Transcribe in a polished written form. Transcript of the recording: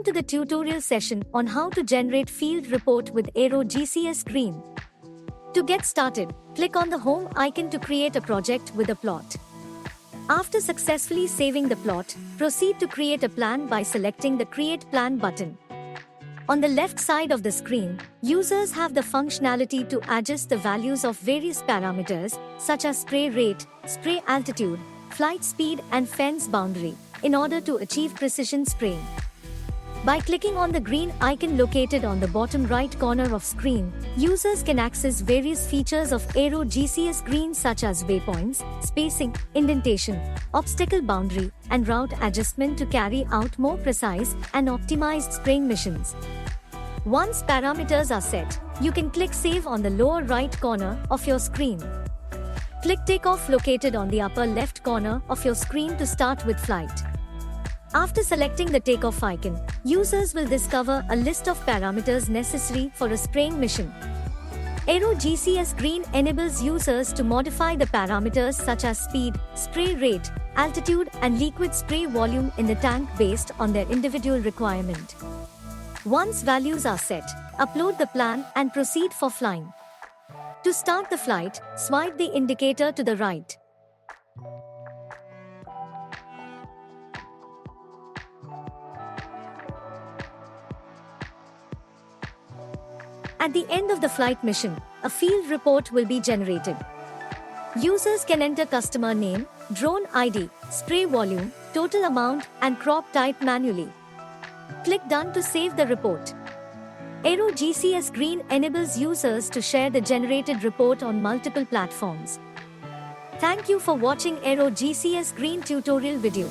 to the tutorial session on how to generate field report with AeroGCS GREEN. To get started, click on the home icon to create a project with a plot. After successfully saving the plot, proceed to create a plan by selecting the Create Plan button. On the left side of the screen, users have the functionality to adjust the values of various parameters, such as spray rate, spray altitude, flight speed and fence boundary, in order to achieve precision spraying. By clicking on the green icon located on the bottom right corner of screen, users can access various features of AeroGCS GREEN such as waypoints, spacing, indentation, obstacle boundary, and route adjustment to carry out more precise and optimized spraying missions. Once parameters are set, you can click Save on the lower right corner of your screen. Click Takeoff located on the upper left corner of your screen to start with flight. After selecting the takeoff icon, users will discover a list of parameters necessary for a spraying mission. AeroGCS GREEN enables users to modify the parameters such as speed, spray rate, altitude, and liquid spray volume in the tank based on their individual requirement. Once values are set, upload the plan and proceed for flying. To start the flight, swipe the indicator to the right. At the end of the flight mission, a field report will be generated. Users can enter customer name, drone ID, spray volume, total amount, and crop type manually. Click Done to save the report. AeroGCS GREEN enables users to share the generated report on multiple platforms. Thank you for watching AeroGCS GREEN tutorial video.